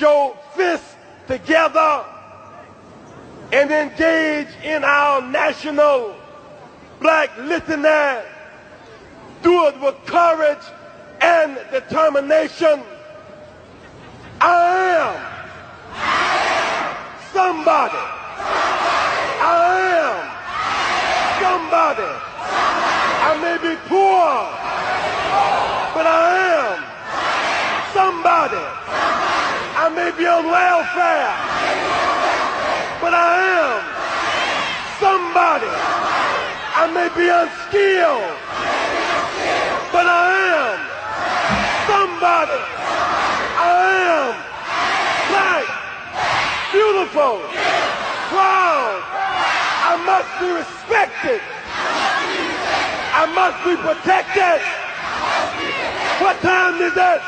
your fists together and engage in our national black litany. Do it with courage and determination. I am somebody. I am somebody. I may be poor, but I am somebody. I may be on welfare, but I am somebody. I may be unskilled, but I am somebody. I am black, beautiful, proud. I must be respected. I must be protected. What time is it?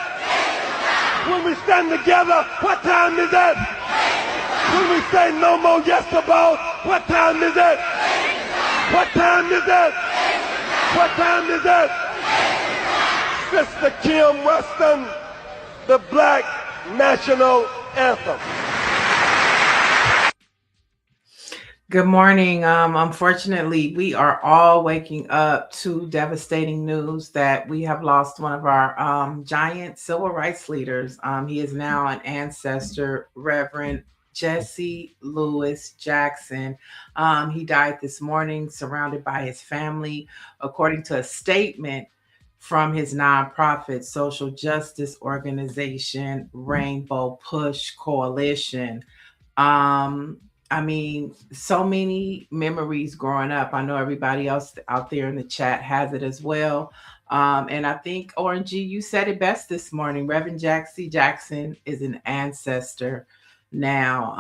When we stand together, what time is it? When we say no more yes about, what time is it? What time is it? What time is it? Sister Kim Weston, the Black National Anthem. Good morning. Unfortunately, we are all waking up to devastating news that we have lost one of our giant civil rights leaders. He is now an ancestor, Reverend Jesse Louis Jackson. He died this morning surrounded by his family, according to a statement from his nonprofit social justice organization, Rainbow Push Coalition. I mean, so many memories growing up. I know everybody else out there in the chat has it as well. And I think, Orange, you said it best this morning. Reverend Jesse Jackson is an ancestor now.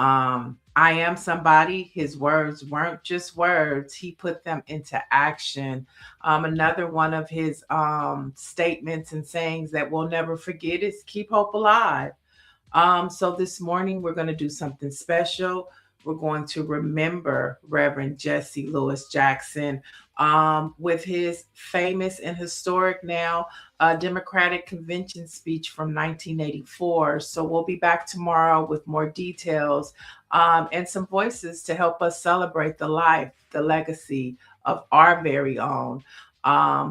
I am somebody. His words weren't just words. He put them into action. Another one of his statements and sayings that we'll never forget is keep hope alive. So this morning, we're going to do something special. We're going to remember Reverend Jesse Louis Jackson with his famous and historic now Democratic Convention speech from 1984. So we'll be back tomorrow with more details and some voices to help us celebrate the life, the legacy of our very own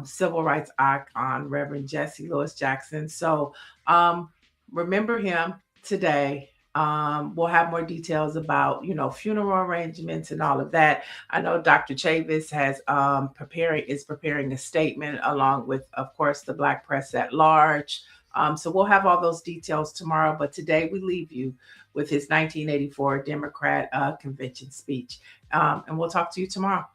civil rights icon, Reverend Jesse Louis Jackson. So remember him today. We'll have more details about, funeral arrangements and all of that. I know Dr. Chavis has preparing a statement along with, of course, the Black press at large. So we'll have all those details tomorrow. But today we leave you with his 1984 Democrat convention speech. And we'll talk to you tomorrow.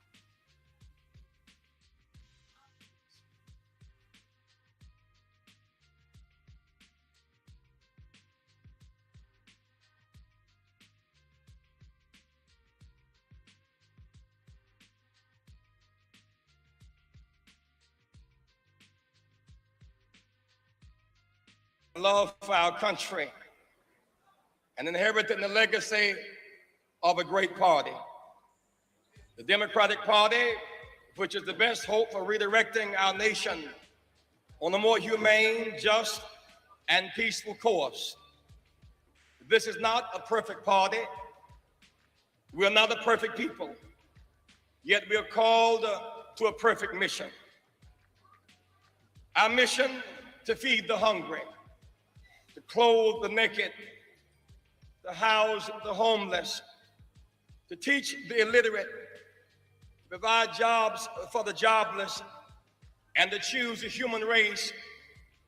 Love for our country and inheriting the legacy of a great party. The Democratic Party, which is the best hope for redirecting our nation on a more humane, just, and peaceful course. This is not a perfect party. We are not a perfect people, yet we are called to a perfect mission. Our mission: to feed the hungry, to clothe the naked, to house the homeless, to teach the illiterate, to provide jobs for the jobless, and to choose the human race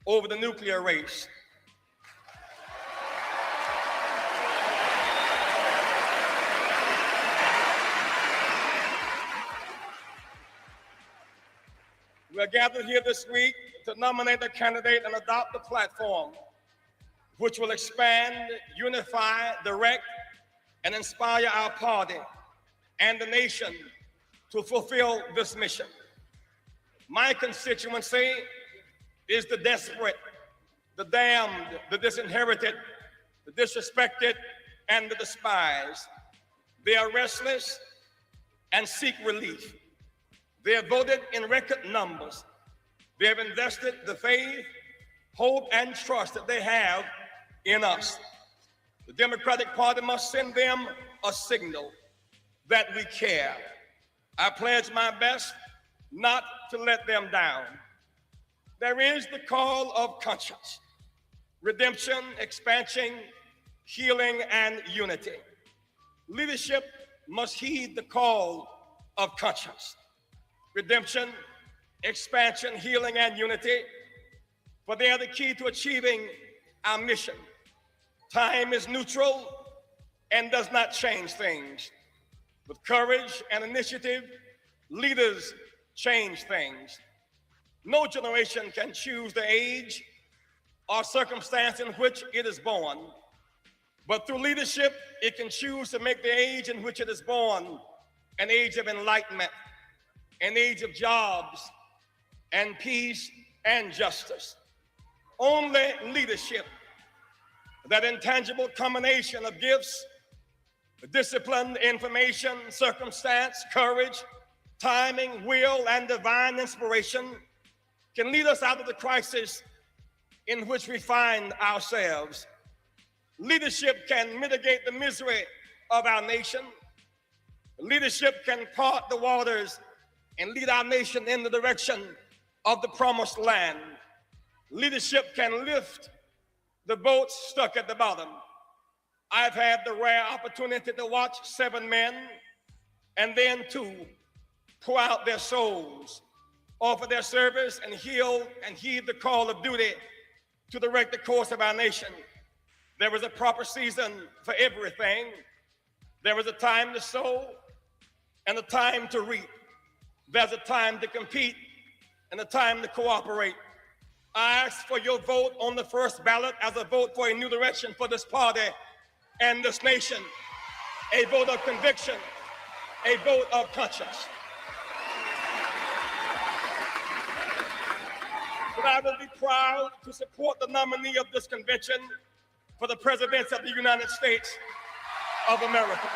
over the nuclear race. We are gathered here this week to nominate a candidate and adopt a platform which will expand, unify, direct, and inspire our party and the nation to fulfill this mission. My constituency is the desperate, the damned, the disinherited, the disrespected, and the despised. They are restless and seek relief. They have voted in record numbers. They have invested the faith, hope, and trust that they have in us. The Democratic Party must send them a signal that we care. I pledge my best not to let them down. There is the call of conscience, redemption, expansion, healing, and unity. Leadership must heed the call of conscience, redemption, expansion, healing, and unity, for they are the key to achieving our mission. Time is neutral and does not change things. With courage and initiative, leaders change things. No generation can choose the age or circumstance in which it is born, but through leadership, it can choose to make the age in which it is born an age of enlightenment, an age of jobs and peace and justice. Only leadership, that intangible combination of gifts, discipline, information, circumstance, courage, timing, will, and divine inspiration, can lead us out of the crisis in which we find ourselves. Leadership can mitigate the misery of our nation. Leadership can part the waters and lead our nation in the direction of the promised land. Leadership can lift the boats stuck at the bottom. I've had the rare opportunity to watch 7 men and then 2 pour out their souls, offer their service, and heal and heed the call of duty to direct the course of our nation. There is a proper season for everything. There is a time to sow and a time to reap. There's a time to compete and a time to cooperate. I ask for your vote on the first ballot as a vote for a new direction for this party and this nation. A vote of conviction, a vote of conscience. But I will be proud to support the nominee of this convention for the presidency of the United States of America.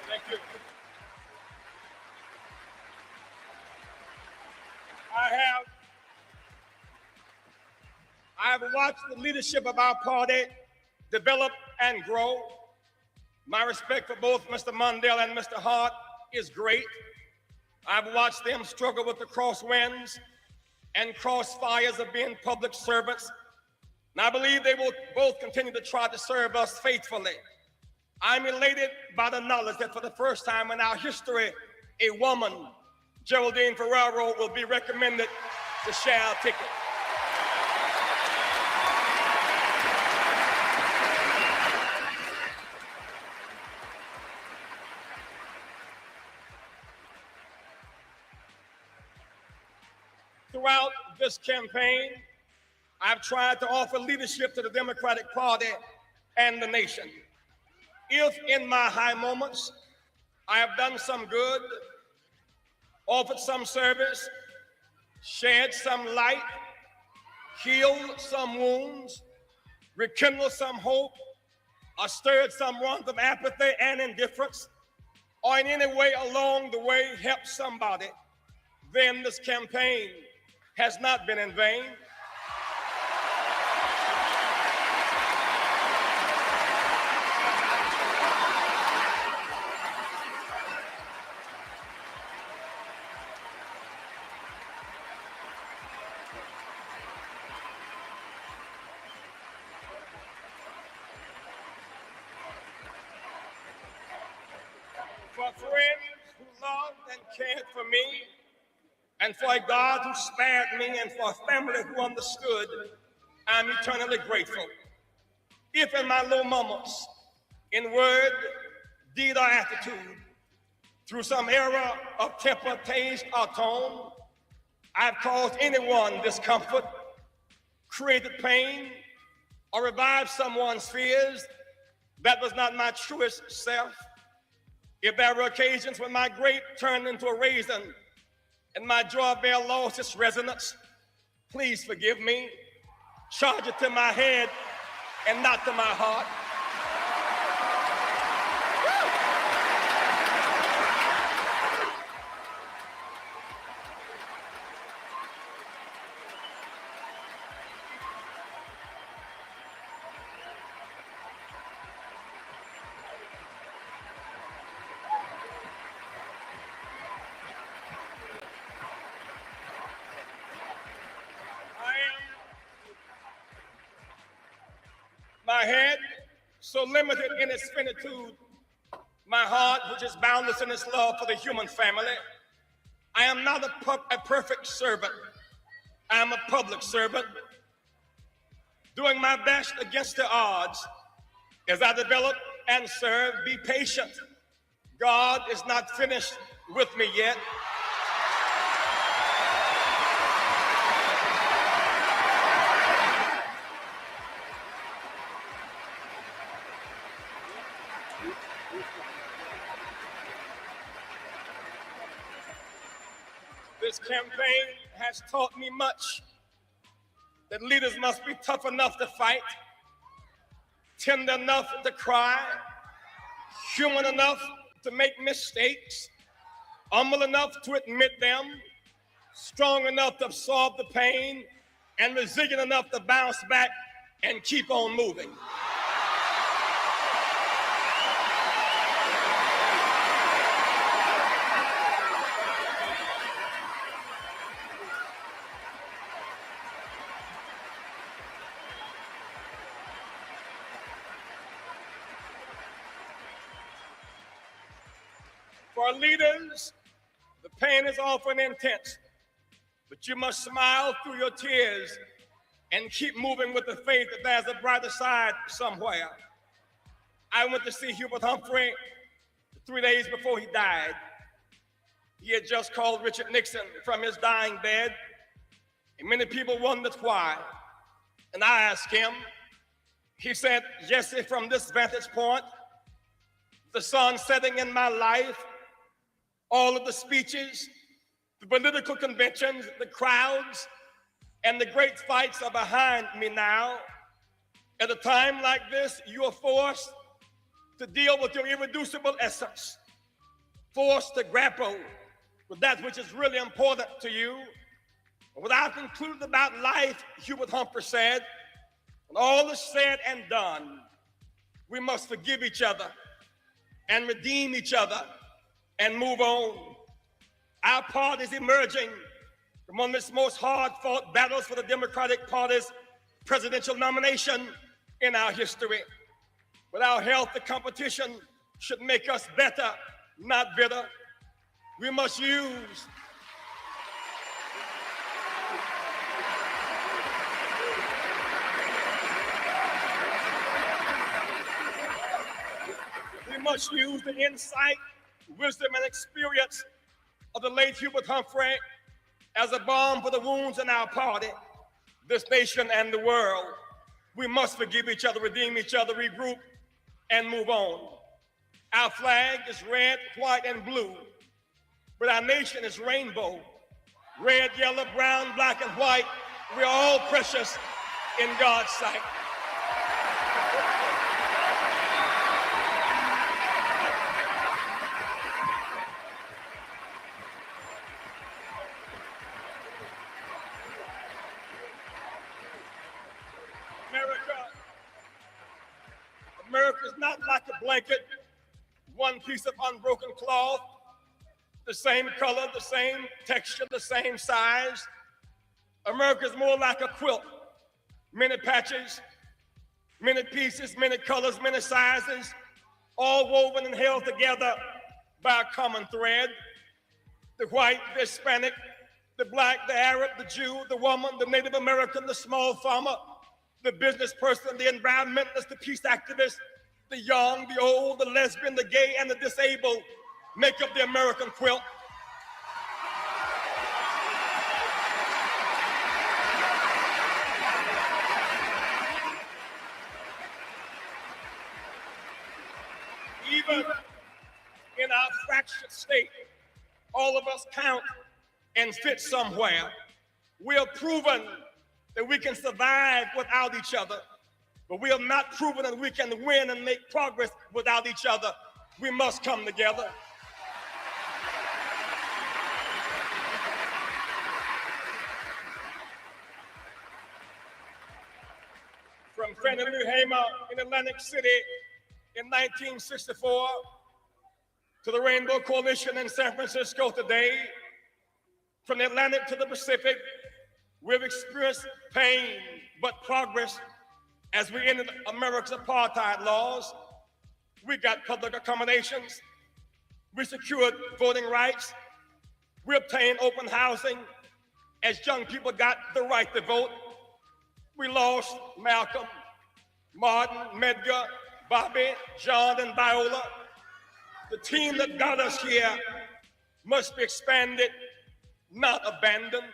Thank you. I have watched the leadership of our party develop and grow. My respect for both Mr. Mondale and Mr. Hart is great. I've watched them struggle with the crosswinds and crossfires of being public servants. And I believe they will both continue to try to serve us faithfully. I'm elated by the knowledge that for the first time in our history, a woman, Geraldine Ferraro, will be recommended to share our ticket. Throughout this campaign, I've tried to offer leadership to the Democratic Party and the nation. If in my high moments I have done some good, offered some service, shed some light, healed some wounds, rekindled some hope, or stirred some runs of apathy and indifference, or in any way along the way helped somebody, then this campaign has not been in vain. For friends who loved and cared for me, and for a God who spared me, and for a family who understood, I'm eternally grateful. If in my low moments, in word, deed, or attitude, through some error of temper, taste, or tone, I've caused anyone discomfort, created pain, or revived someone's fears, that was not my truest self. If there were occasions when my grape turned into a raisin, and my doorbell lost its resonance, please forgive me. Charge it to my head and not to my heart. My head, so limited in its finitude, my heart, which is boundless in its love for the human family. I am not a perfect servant. I am a public servant, doing my best against the odds as I develop and serve. Be patient. God is not finished with me yet. This campaign has taught me much, that leaders must be tough enough to fight, tender enough to cry, human enough to make mistakes, humble enough to admit them, strong enough to absorb the pain, and resilient enough to bounce back and keep on moving. For leaders, the pain is often intense, but you must smile through your tears and keep moving with the faith that there's a brighter side somewhere. I went to see Hubert Humphrey 3 days before he died. He had just called Richard Nixon from his dying bed, and many people wondered why. And I asked him, he said, Jesse, from this vantage point, the sun setting in my life, all of the speeches, the political conventions, the crowds, and the great fights are behind me now. At a time like this, you are forced to deal with your irreducible essence, forced to grapple with that which is really important to you. What I've concluded about life, Hubert Humphrey said, when all is said and done, we must forgive each other and redeem each other and move on. Our party is emerging from one of its most hard-fought battles for the Democratic Party's presidential nomination in our history. With our health, the competition should make us better, not bitter. We must use the insight, wisdom, and experience of the late Hubert Humphrey as a balm for the wounds in our party, this nation, and the world. We must forgive each other, redeem each other, regroup, and move on. Our flag is red, white, and blue, but our nation is rainbow. Red, yellow, brown, black, and white. We are all precious in God's sight. America is not like a blanket, one piece of unbroken cloth, the same color, the same texture, the same size. America is more like a quilt, many patches, many pieces, many colors, many sizes, all woven and held together by a common thread. The white, the Hispanic, the black, the Arab, the Jew, the woman, the Native American, the small farmer, the business person, the environmentalist, the peace activist, the young, the old, the lesbian, the gay, and the disabled make up the American quilt. Even in our fractured state, all of us count and fit somewhere. We have proven that we can survive without each other, but we have not proven that we can win and make progress without each other. We must come together. From Fannie Lou Hamer in Atlantic City in 1964 to the Rainbow Coalition in San Francisco today, from the Atlantic to the Pacific, we've experienced pain but progress as we ended America's apartheid laws. We got public accommodations. We secured voting rights. We obtained open housing as young people got the right to vote. We lost Malcolm, Martin, Medgar, Bobby, John, and Viola. The team that got us here must be expanded, not abandoned.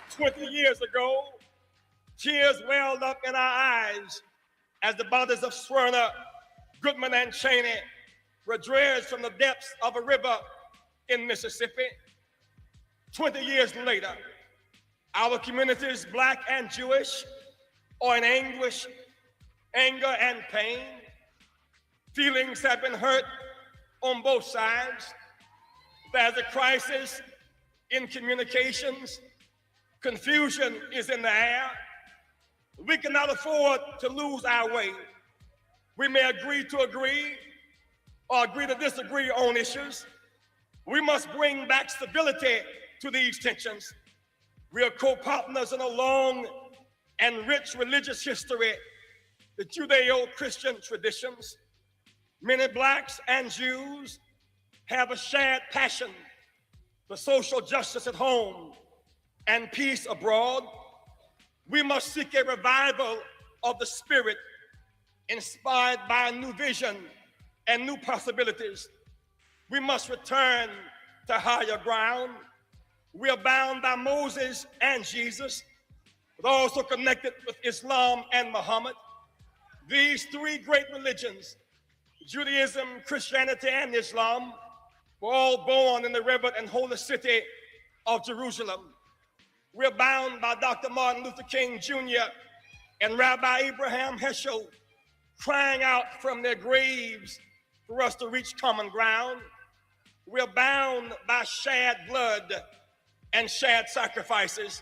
"20 years ago, tears welled up in our eyes as the bodies of Swerner, Goodman, and Cheney were dredged from the depths of a river in Mississippi. 20 years later, our communities, Black and Jewish, are in anguish, anger, and pain. Feelings have been hurt on both sides. There's a crisis in communications. Confusion is in the air. We cannot afford to lose our way. We may agree to agree or agree to disagree on issues. We must bring back stability to these tensions. We are co-partners in a long and rich religious history, the Judeo-Christian traditions. Many Blacks and Jews have a shared passion for social justice at home and peace abroad. We must seek a revival of the spirit inspired by a new vision and new possibilities. We must return to higher ground. We are bound by Moses and Jesus, but also connected with Islam and Muhammad. These three great religions, Judaism, Christianity, and Islam, were all born in the revered and holy city of Jerusalem. We're bound by Dr. Martin Luther King Jr. and Rabbi Abraham Heschel, crying out from their graves for us to reach common ground. We're bound by shared blood and shared sacrifices.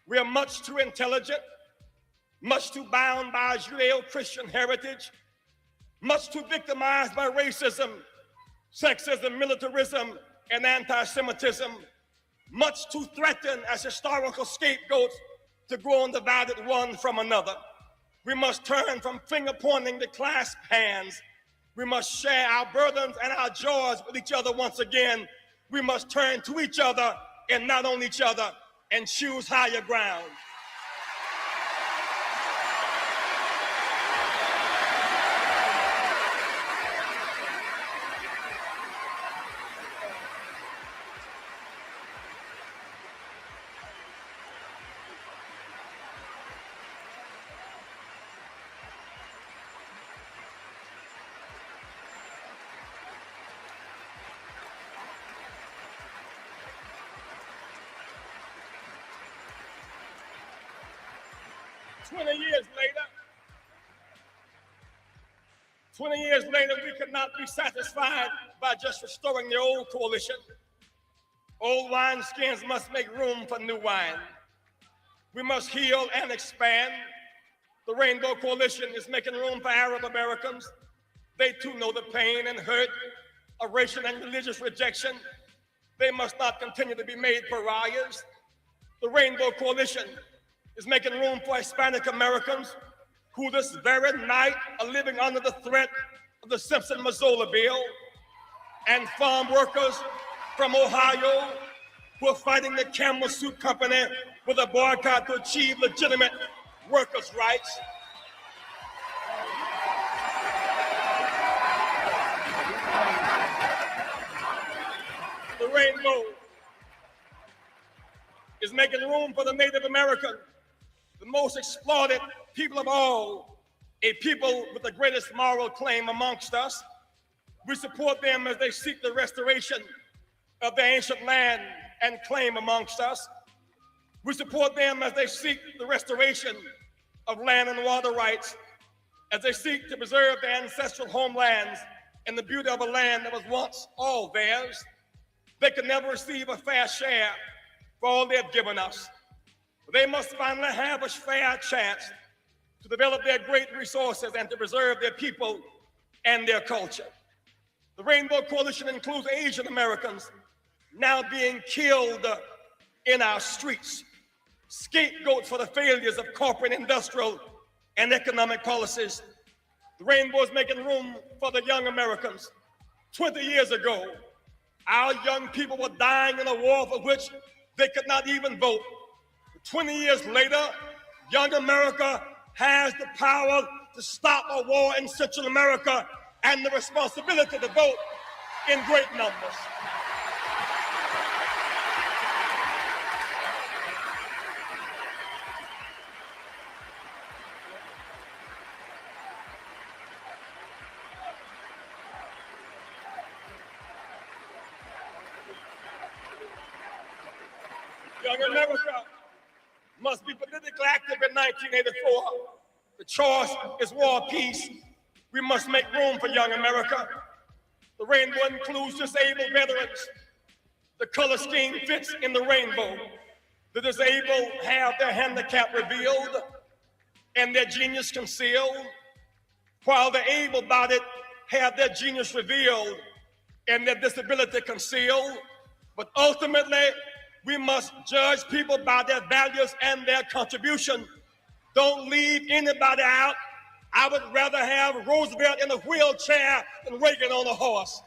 We are much too intelligent, much too bound by Judeo-Christian heritage, much too victimized by racism, sexism, militarism, and anti-Semitism, much too threatened as historical scapegoats to grow undivided one from another. We must turn from finger-pointing to clasp hands. We must share our burdens and our joys with each other once again. We must turn to each other and not on each other and choose higher ground. Twenty years later, we cannot be satisfied by just restoring the old coalition. Old wineskins must make room for new wine. We must heal and expand. The Rainbow Coalition is making room for Arab Americans. They too know the pain and hurt of racial and religious rejection. They must not continue to be made pariahs. The Rainbow Coalition is making room for Hispanic Americans who this very night are living under the threat of the Simpson-Mazzola bill, and farm workers from Ohio who are fighting the Camel Suit Company with a boycott to achieve legitimate workers' rights. The Rainbow is making room for the Native American, the most exploited people of all, a people with the greatest moral claim amongst us. We support them as they seek the restoration of their ancient land and claim amongst us. We support them as they seek the restoration of land and water rights, as they seek to preserve their ancestral homelands and the beauty of a land that was once all theirs. They could never receive a fair share for all they have given us. They must finally have a fair chance to develop their great resources and to preserve their people and their culture. The Rainbow Coalition includes Asian Americans now being killed in our streets, scapegoats for the failures of corporate, industrial, and economic policies. The Rainbow is making room for the young Americans. 20 years ago, our young people were dying in a war for which they could not even vote. 20 years later, young America has the power to stop a war in Central America and the responsibility to vote in great numbers. Young America must be politically active in 1984. The choice is war or peace. We must make room for young America. The rainbow includes disabled veterans. The color scheme fits in the rainbow. The disabled have their handicap revealed and their genius concealed, while the able-bodied have their genius revealed and their disability concealed. But ultimately, we must judge people by their values and their contribution. Don't leave anybody out. I would rather have Roosevelt in a wheelchair than Reagan on a horse.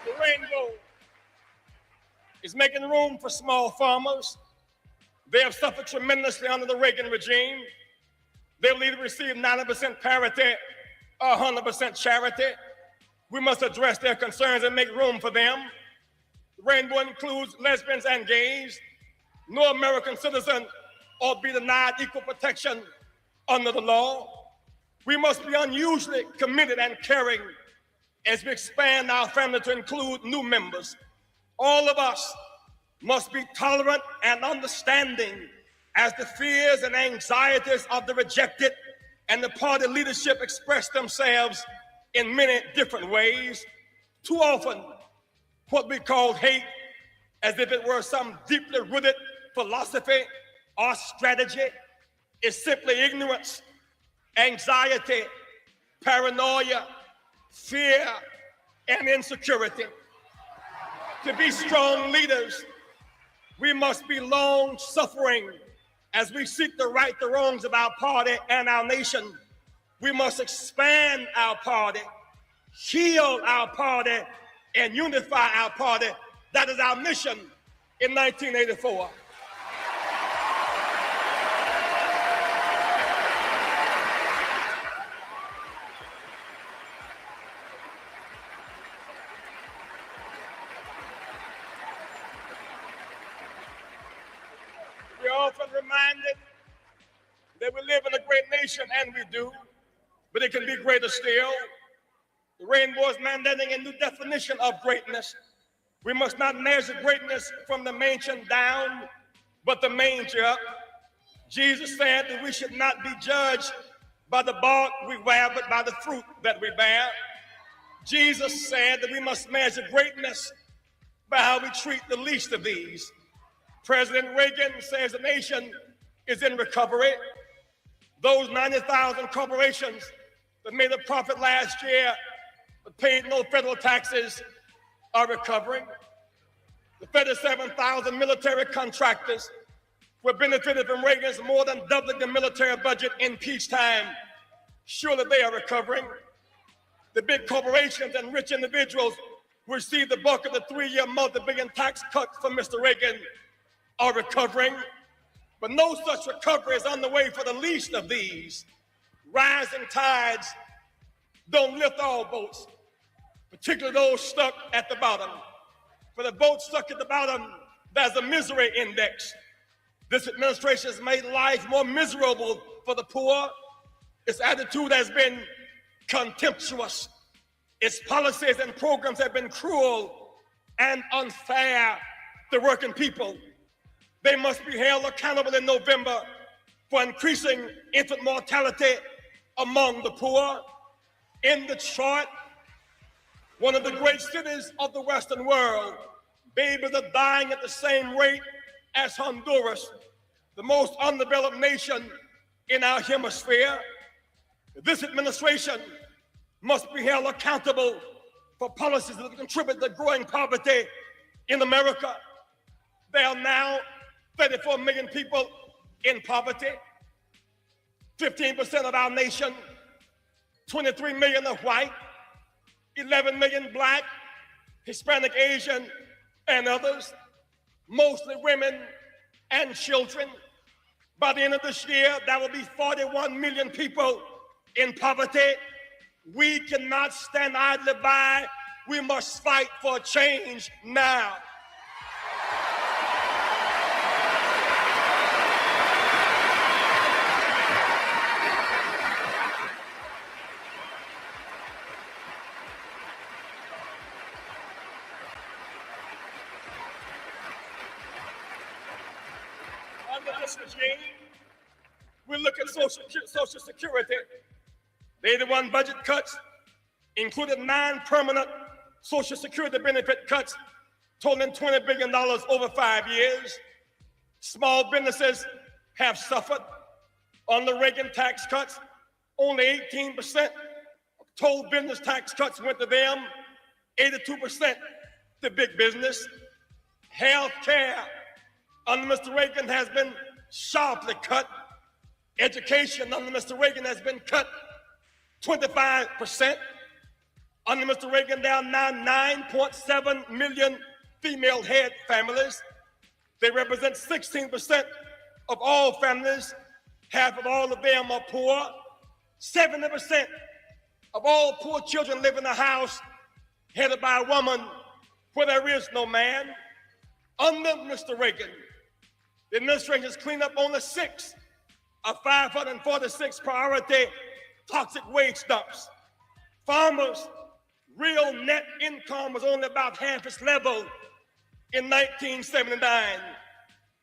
The rainbow is making room for small farmers. They have suffered tremendously under the Reagan regime. They will either receive 90% parity or 100% charity. We must address their concerns and make room for them. The rainbow includes lesbians and gays. No American citizen ought to be denied equal protection under the law. We must be unusually committed and caring as we expand our family to include new members. All of us must be tolerant and understanding as the fears and anxieties of the rejected and the party leadership express themselves in many different ways. Too often, what we call hate, as if it were some deeply rooted philosophy or strategy, is simply ignorance, anxiety, paranoia, fear, and insecurity. To be strong leaders, we must be long-suffering as we seek to right the wrongs of our party and our nation. We must expand our party, heal our party, and unify our party. That is our mission in 1984. We're often reminded that we live in a great nation, and we do, but it can be greater still. The rainbow is mandating a new definition of greatness. We must not measure greatness from the mansion down, but the manger up. Jesus said that we should not be judged by the bark we wear, but by the fruit that we bear. Jesus said that we must measure greatness by how we treat the least of these. President Reagan says the nation is in recovery. Those 90,000 corporations that made a profit last year but paid no federal taxes are recovering. The 37,000 military contractors who benefited from Reagan's more than doubling the military budget in peacetime, surely they are recovering. The big corporations and rich individuals who received the bulk of the 3-year multi-billion tax cuts from Mr. Reagan are recovering. But no such recovery is on the way for the least of these. Rising tides don't lift all boats, particularly those stuck at the bottom. For the boats stuck at the bottom, there's a misery index. This administration has made life more miserable for the poor. Its attitude has been contemptuous. Its policies and programs have been cruel and unfair to working people. They must be held accountable in November for increasing infant mortality among the poor. In Detroit, one of the great cities of the Western world, babies are dying at the same rate as Honduras, the most undeveloped nation in our hemisphere. This administration must be held accountable for policies that contribute to growing poverty in America. There are now 34 million people in poverty, 15% of our nation, 23 million are white, 11 million Black, Hispanic, Asian, and others, mostly women and children. By the end of this year, there will be 41 million people in poverty. We cannot stand idly by. We must fight for change now. Under this regime, we look at Social Security. The 81 budget cuts included 9 permanent Social Security benefit cuts totaling $20 billion over 5 years. Small businesses have suffered. On the Reagan tax cuts, only 18% of total business tax cuts went to them, 82% to big business. Health care under Mr. Reagan has been sharply cut. Education under Mr. Reagan has been cut 25%. Under Mr. Reagan, there are now 9.7 million female head families. They represent 16% of all families. Half of all of them are poor. 70% of all poor children live in a house headed by a woman where there is no man. Under Mr. Reagan, the administration has cleaned up only 6 of 546 priority toxic wage dumps. Farmers' real net income was only about half its level in 1979.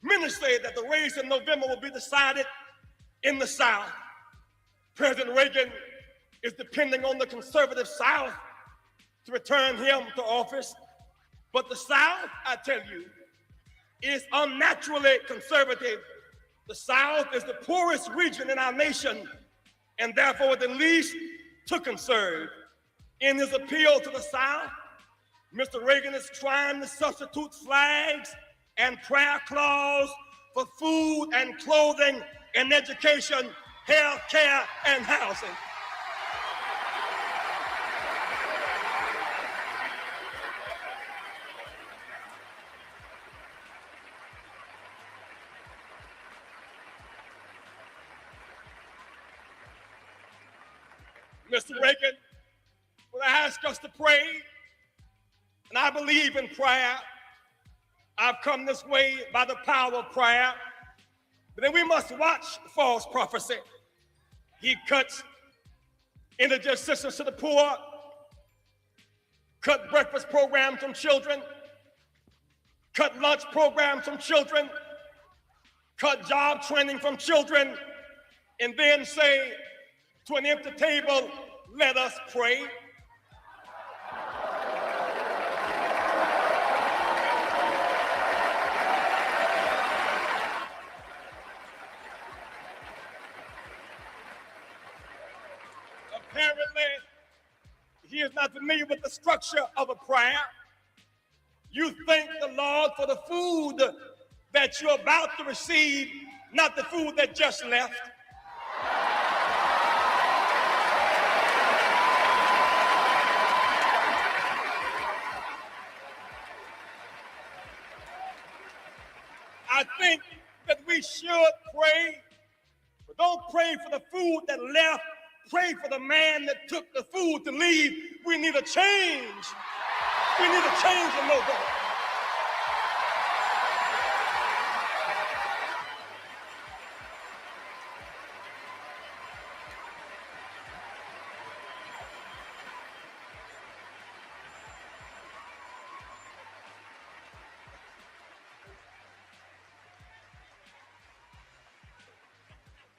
Many say that the race in November will be decided in the South. President Reagan is depending on the conservative South to return him to office. But the South, I tell you, is unnaturally conservative. The South is the poorest region in our nation and therefore the least to conserve. In his appeal to the South, Mr. Reagan is trying to substitute flags and prayer clause for food and clothing and education, health care, and housing. Mr. Reagan would ask us to pray, and I believe in prayer. I've come this way by the power of prayer, but then we must watch false prophecy. He cuts energy assistance to the poor, cut breakfast programs from children, cut lunch programs from children, cut job training from children, and then say to an empty table, let us pray. Apparently, he is not familiar with the structure of a prayer. You thank the Lord for the food that you're about to receive, not the food that just left. I think that we should pray, but don't pray for the food that left. Pray for the man that took the food to leave. We need a change. We need a change in those things.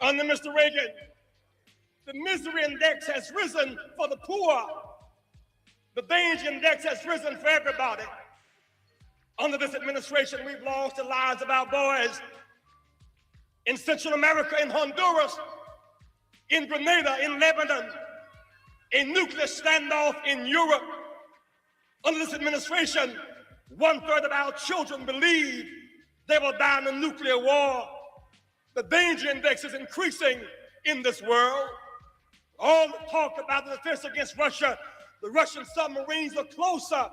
Under Mr. Reagan, the misery index has risen for the poor. The danger index has risen for everybody. Under this administration, we've lost the lives of our boys in Central America, in Honduras, in Grenada, in Lebanon, a nuclear standoff in Europe. Under this administration, 1/3 of our children believe they will die in a nuclear war. The danger index is increasing in this world. All the talk about the defense against Russia, the Russian submarines are closer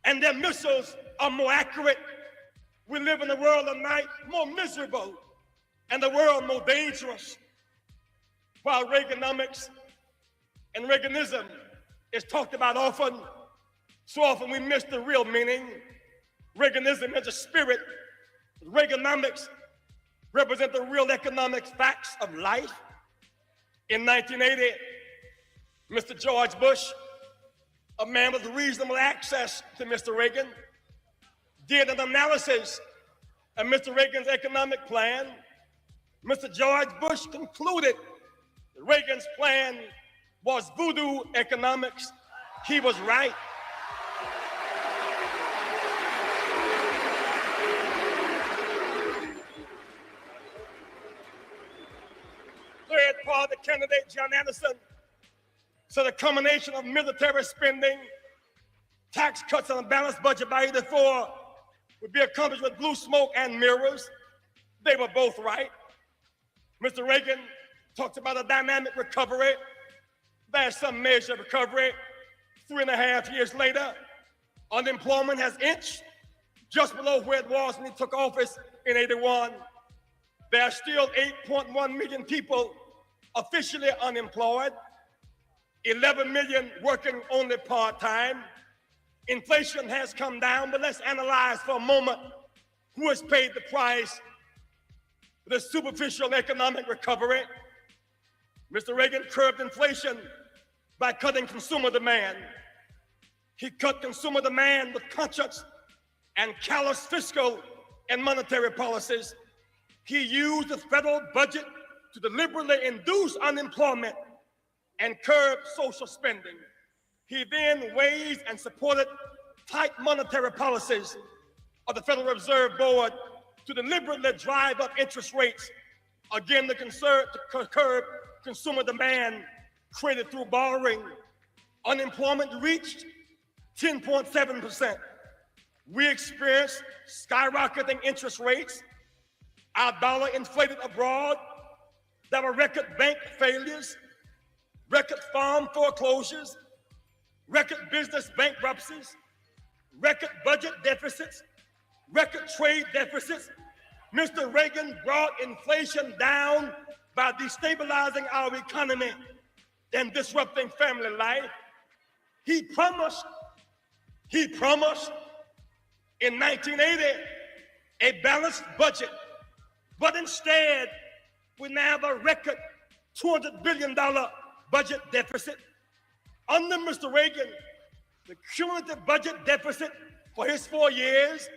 and their missiles are more accurate. We live in a world of night more miserable and the world more dangerous. While Reaganomics and Reaganism is talked about often, so often we miss the real meaning. Reaganism is a spirit. Reaganomics represent the real economic facts of life. In 1980, Mr. George Bush, a man with reasonable access to Mr. Reagan, did an analysis of Mr. Reagan's economic plan. Mr. George Bush concluded that Reagan's plan was voodoo economics. He was right. Third-party candidate John Anderson said a combination of military spending, tax cuts, and a balanced budget by 84 would be accomplished with blue smoke and mirrors. They were both right. Mr. Reagan talked about a dynamic recovery. There's some measure of recovery. 3.5 years later, unemployment has inched just below where it was when he took office in 81. There are still 8.1 million people officially unemployed, 11 million working only part-time. Inflation has come down, but let's analyze for a moment who has paid the price for the superficial economic recovery. Mr. Reagan curbed inflation by cutting consumer demand. He cut consumer demand with conscious and callous fiscal and monetary policies. He used the federal budget to deliberately induce unemployment and curb social spending. He then raised and supported tight monetary policies of the Federal Reserve Board to deliberately drive up interest rates, again to curb consumer demand created through borrowing. Unemployment reached 10.7%. We experienced skyrocketing interest rates. Our dollar inflated abroad. There were record bank failures, record farm foreclosures, record business bankruptcies, record budget deficits, record trade deficits. Mr. Reagan brought inflation down by destabilizing our economy and disrupting family life. He promised in 1980 a balanced budget, but instead we now have a record $200 billion budget deficit. Under Mr. Reagan, the cumulative budget deficit for his 4 years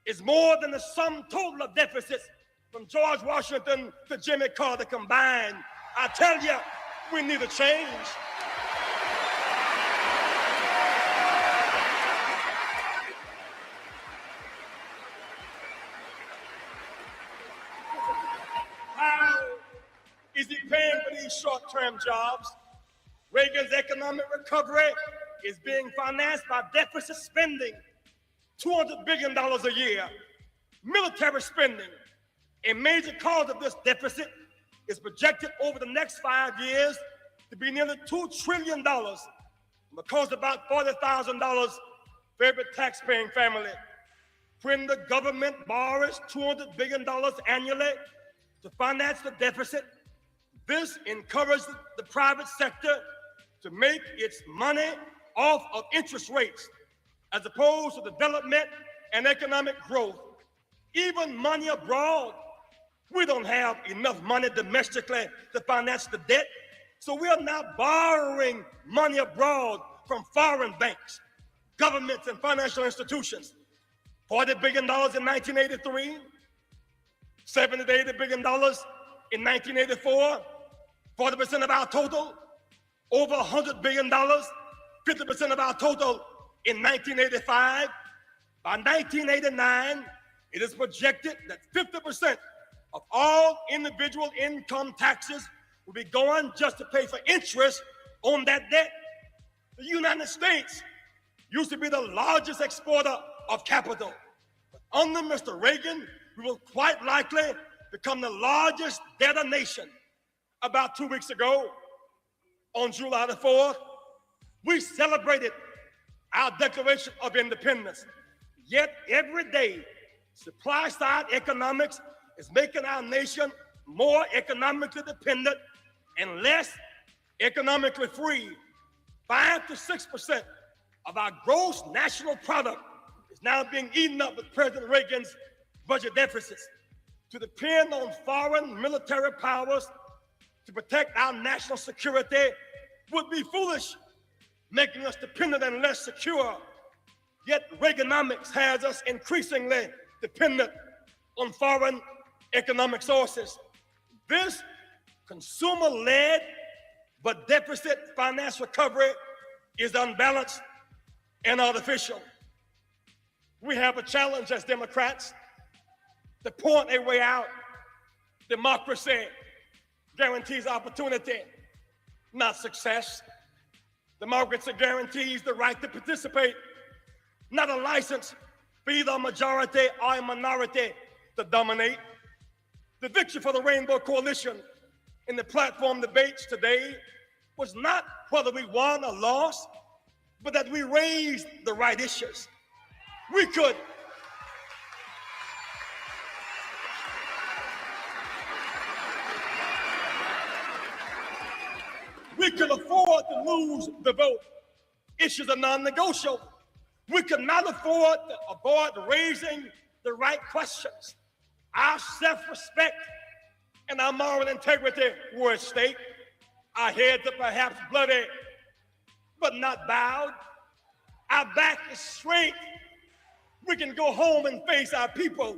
is more than the sum total of deficits from George Washington to Jimmy Carter combined. I tell you, we need a change. How is he paying for these short-term jobs? Reagan's economic recovery is being financed by deficit spending $200 billion a year. Military spending, a major cause of this deficit, is projected over the next 5 years to be nearly $2 trillion, because about $40,000 for every taxpaying family. When the government borrows $200 billion annually to finance the deficit, this encourages the private sector to make its money off of interest rates, as opposed to development and economic growth. Even money abroad, we don't have enough money domestically to finance the debt, so we are now borrowing money abroad from foreign banks, governments, and financial institutions. $40 billion in 1983, $70 to $80 billion in 1984, 40% of our total, over $100 billion, 50% of our total in 1985. By 1989, it is projected that 50% of all individual income taxes will be going just to pay for interest on that debt. The United States used to be the largest exporter of capital. But under Mr. Reagan, we will quite likely become the largest debtor nation. About 2 weeks ago, on July the 4th, we celebrated our Declaration of Independence. Yet every day, supply-side economics is making our nation more economically dependent and less economically free. 5 to 6% of our gross national product is now being eaten up with President Reagan's budget deficits. To depend on foreign military powers to protect our national security would be foolish, making us dependent and less secure. Yet Reaganomics has us increasingly dependent on foreign economic sources. This consumer-led but deficit finance recovery is unbalanced and artificial. We have a challenge as Democrats to point a way out. Democracy guarantees opportunity, not success. Democracy guarantees the right to participate, not a license for either a majority or a minority to dominate. The victory for the Rainbow Coalition in the platform debates today was not whether we won or lost, but that we raised the right issues. We could afford to lose the vote. Issues are non-negotiable. We could not afford to avoid raising the right questions. Our self-respect and our moral integrity were at stake. Our heads are perhaps bloody, but not bowed. Our back is straight. We can go home and face our people.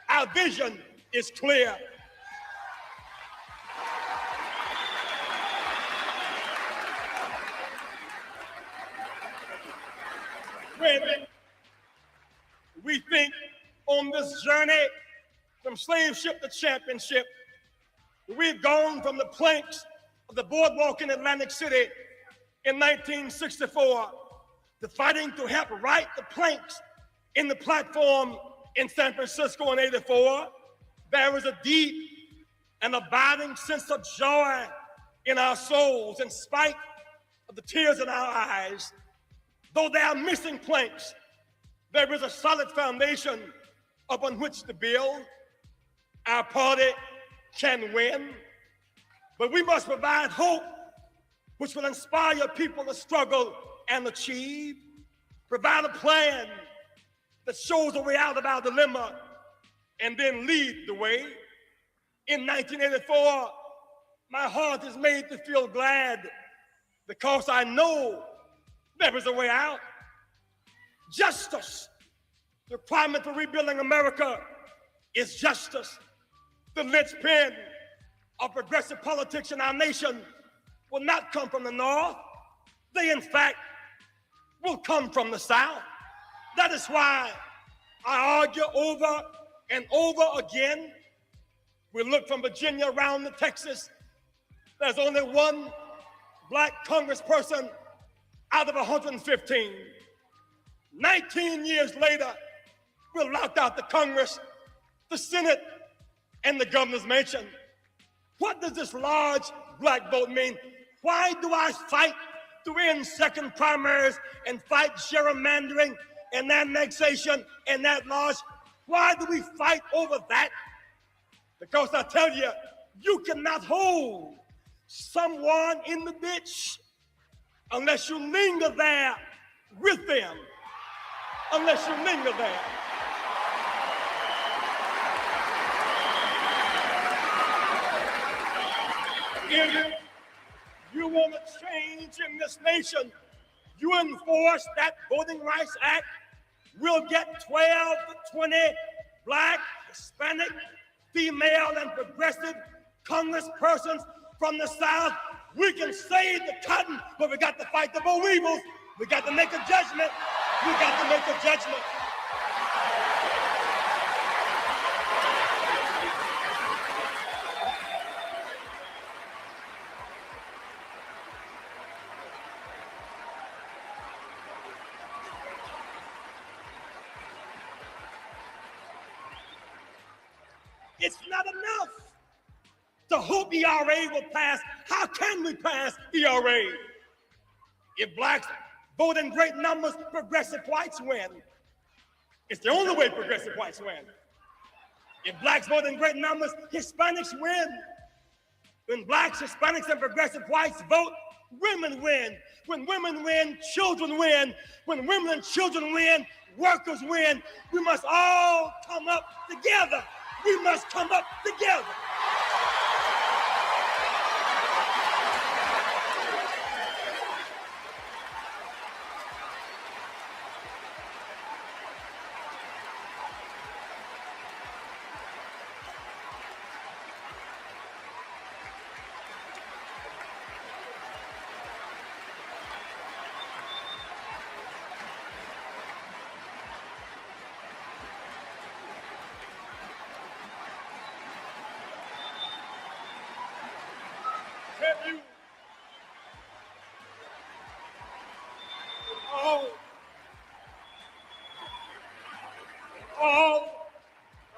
Our vision is clear. When we think on this journey from slave ship to championship, we've gone from the planks of the boardwalk in Atlantic City in 1964 to fighting to help right the planks in the platform in San Francisco in '84. There is a deep and abiding sense of joy in our souls in spite of the tears in our eyes. Though there are missing planks, there is a solid foundation upon which to build. Our party can win, but we must provide hope which will inspire people to struggle and achieve. Provide a plan that shows a way out of our dilemma and then lead the way. In 1984, my heart is made to feel glad because I know there is a way out. Justice. The requirement for rebuilding America is justice. The linchpin of progressive politics in our nation will not come from the North. They, in fact, will come from the South. That is why I argue over and over again. We look from Virginia around to Texas. There's only one black congressperson out of 115. 19 years later, we're locked out the Congress, the Senate, and the governor's mansion. What does this large black vote mean? Why do I fight to win second primaries and fight gerrymandering and annexation and that large? Why do we fight over that? Because I tell you, you cannot hold someone in the ditch unless you linger there with them. Unless you linger there. If you want to change in this nation, you enforce that Voting Rights Act, we'll get 12 to 20 black, Hispanic, female, and progressive congresspersons from the South. We can save the cotton, but we got to fight the boll weevils. We got to make a judgment. We got to make a judgment. It's not enough to hope ERA will pass. How can we pass ERA? If blacks vote in great numbers, progressive whites win. It's the only way progressive whites win. If blacks vote in great numbers, Hispanics win. When blacks, Hispanics, and progressive whites vote, women win. When women win, children win. When women and children win, workers win. We must all come up together. We must come up together. All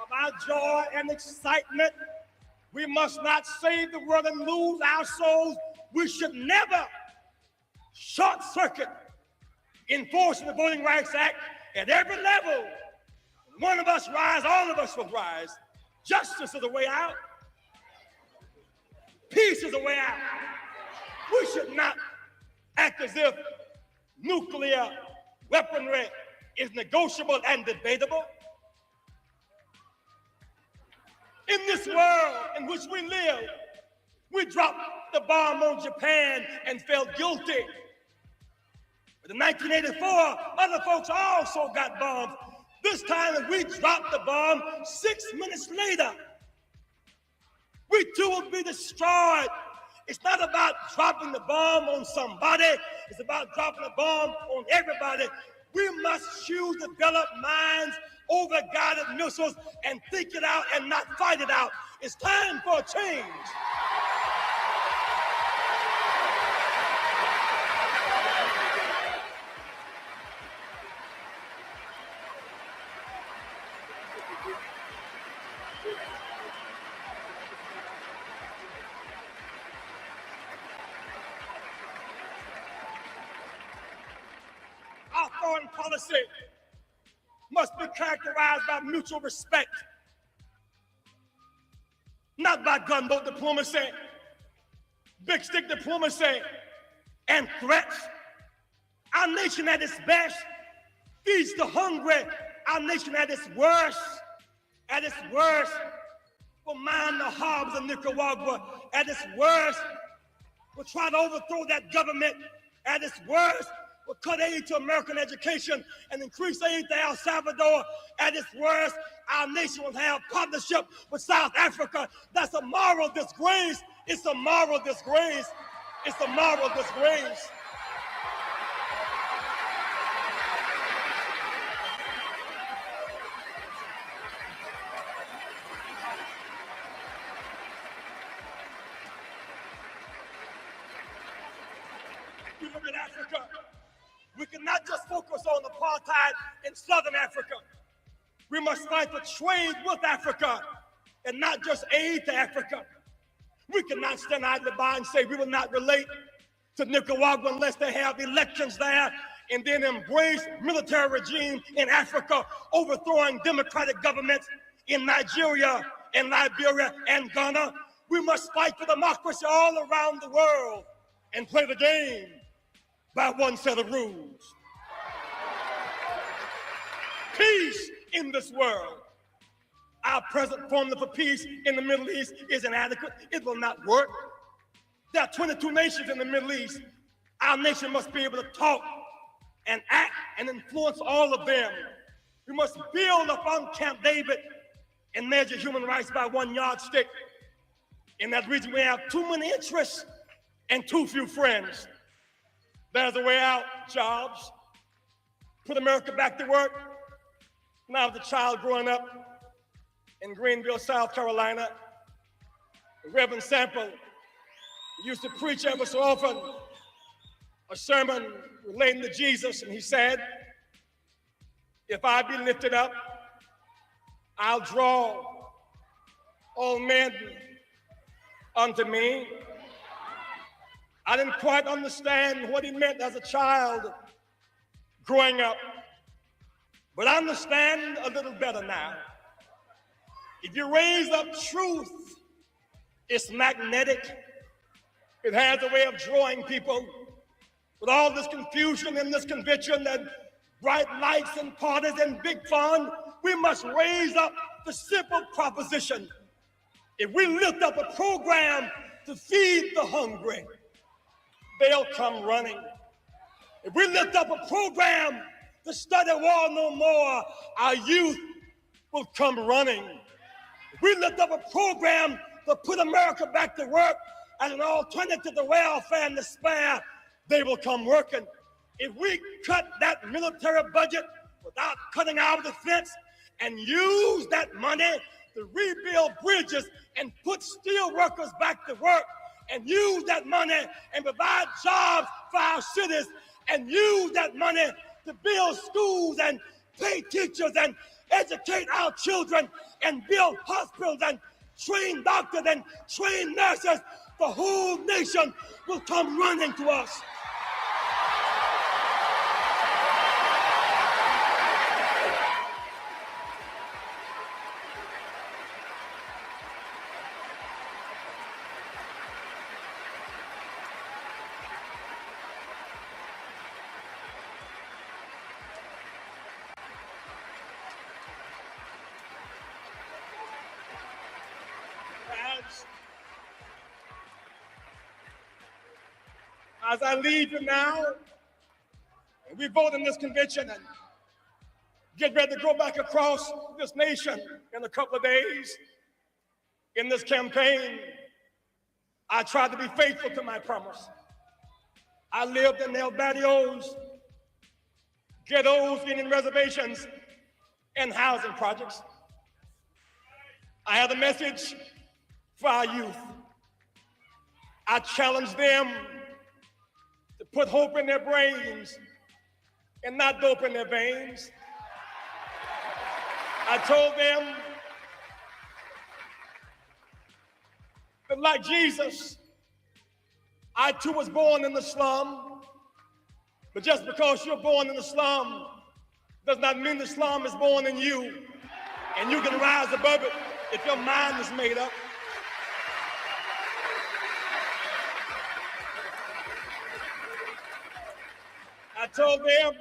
of our joy and excitement, we must not save the world and lose our souls. We should never short circuit enforcing the Voting Rights Act at every level. One of us rise, all of us will rise. Justice is the way out. Peace is the way out. We should not act as if nuclear weaponry is negotiable and debatable. In this world in which we live, we dropped the bomb on Japan and felt guilty. But in 1984, other folks also got bombs. This time we dropped the bomb 6 minutes later. We too will be destroyed. It's not about dropping the bomb on somebody. It's about dropping the bomb on everybody. We must choose to develop minds over guided missiles and think it out and not fight it out. It's time for a change. Our foreign policy must be characterized by mutual respect, not by gunboat diplomacy, big stick diplomacy, and threats. Our nation at its best feeds the hungry. Our nation at its worst, will mine the harbors of Nicaragua. At its worst, will try to overthrow that government. At its worst, will cut aid to American education and increase aid to El Salvador. At its worst, our nation will have partnership with South Africa. That's a moral disgrace. It's a moral disgrace. It's a moral disgrace. You look at Africa. We cannot just focus on apartheid in Southern Africa. We must fight for trade with Africa and not just aid to Africa. We cannot stand idly by and say we will not relate to Nicaragua unless they have elections there and then embrace military regime in Africa, overthrowing democratic governments in Nigeria and Liberia and Ghana. We must fight for democracy all around the world and play the game by one set of rules. Peace in this world. Our present formula for peace in the Middle East is inadequate. It will not work. There are 22 nations in the Middle East. Our nation must be able to talk and act and influence all of them. We must build upon Camp David and measure human rights by one yardstick. In that region, we have too many interests and too few friends. There's a way out: jobs, put America back to work. When I was a child growing up in Greenville, South Carolina, Reverend Sample used to preach ever so often a sermon relating to Jesus, and he said, "If I be lifted up, I'll draw all men unto me." I didn't quite understand what he meant as a child growing up, but I understand a little better now. If you raise up truth, it's magnetic. It has a way of drawing people. With all this confusion and this conviction and bright lights and parties and big fun, we must raise up the simple proposition. If we lift up a program to feed the hungry, they'll come running. If we lift up a program to study war no more, our youth will come running. If we lift up a program to put America back to work as an alternative to welfare and despair, they will come working. If we cut that military budget without cutting our defense and use that money to rebuild bridges and put steel workers back to work, and use that money and provide jobs for our cities, and use that money to build schools and pay teachers and educate our children and build hospitals and train doctors and train nurses, the whole nation will come running to us. As I leave you now, and we vote in this convention and get ready to go back across this nation in a couple of days, in this campaign, I tried to be faithful to my promise. I lived in El Barrios, ghettos, Indian reservations, and housing projects. I had a message for our youth. I challenged them to put hope in their brains and not dope in their veins. I told them that, like Jesus, I too was born in the slum, but just because you're born in the slum does not mean the slum is born in you, and you can rise above it if your mind is made up. I told them,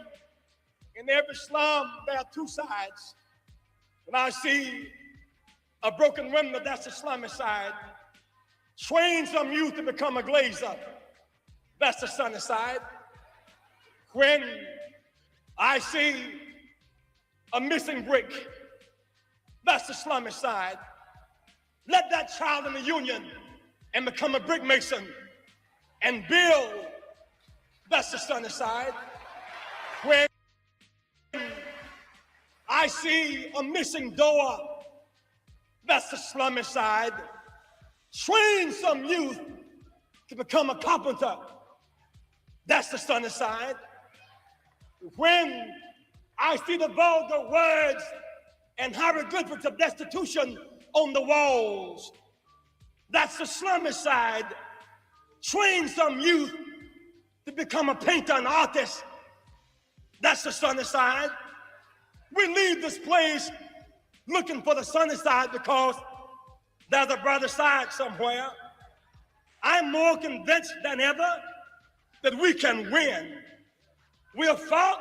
in every slum, there are two sides. When I see a broken window, that's the slummy side. Train some youth to become a glazer, that's the sunny side. When I see a missing brick, that's the slummy side. Let that child in the union and become a brick mason and build, that's the sunny side. When I see a missing door, that's the slummy side. Train some youth to become a carpenter, that's the sunny side. When I see the vulgar words and hieroglyphics of destitution on the walls, that's the slummy side. Train some youth to become a painter and artist. That's the sunny side. We leave this place looking for the sunny side because there's a brighter side somewhere. I'm more convinced than ever that we can win. We have fought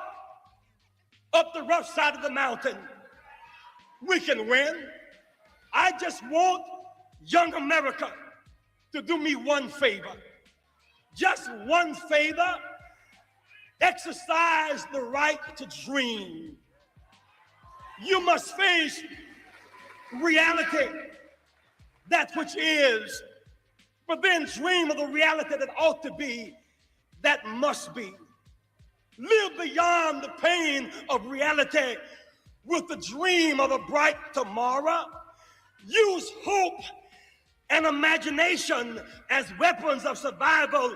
up the rough side of the mountain. We can win. I just want young America to do me one favor. Just one favor. Exercise the right to dream. You must face reality, that which is, but then dream of the reality that ought to be, that must be. Live beyond the pain of reality with the dream of a bright tomorrow. Use hope and imagination as weapons of survival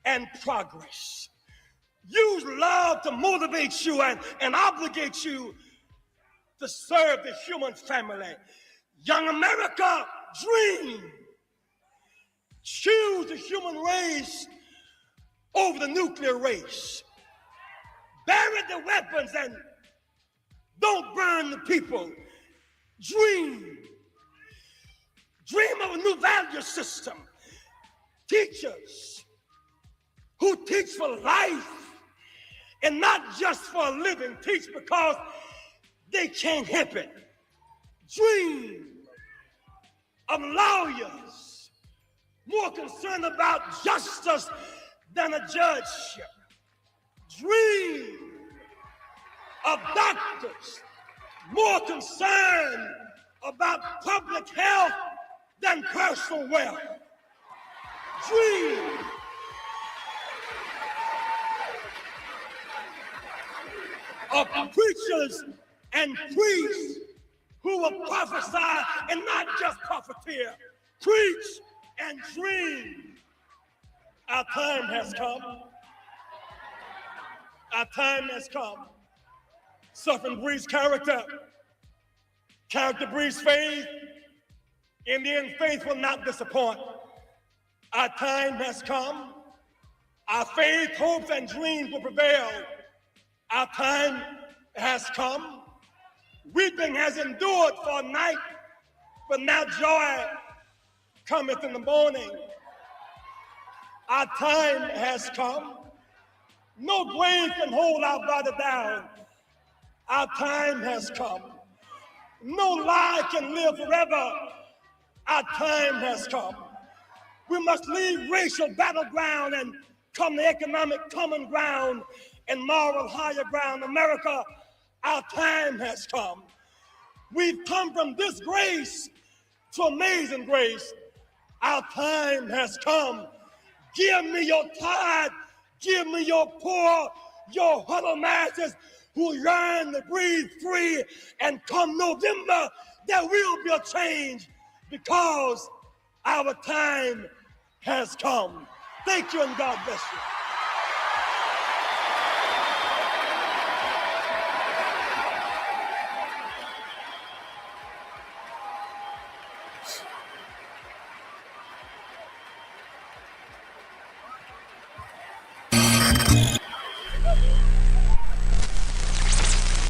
and progress. Use love to motivate you and obligate you to serve the human family. Young America, dream. Choose the human race over the nuclear race. Bury the weapons and don't burn the people. Dream. Dream of a new value system. Teachers who teach for life and not just for a living. Teach because they can't help it. Dream of lawyers more concerned about justice than a judgeship. Dream of doctors more concerned about public health than personal wealth. Dream of preachers and priests who will prophesy and not just profiteer. Preach and dream. Our time has come. Our time has come. Suffering breeds character. Character breeds faith. In the end, faith will not disappoint. Our time has come. Our faith, hopes, and dreams will prevail. Our time has come. Weeping has endured for a night, but now joy cometh in the morning. Our time has come. No grave can hold our body down. Our time has come. No lie can live forever. Our time has come. We must leave racial battleground and come to economic common ground and moral higher ground. America, our time has come. We've come from disgrace to amazing grace. Our time has come. Give me your tithe, give me your poor, your huddled masses who yearn to breathe free. And come November, there will be a change because our time has come. Thank you and God bless you.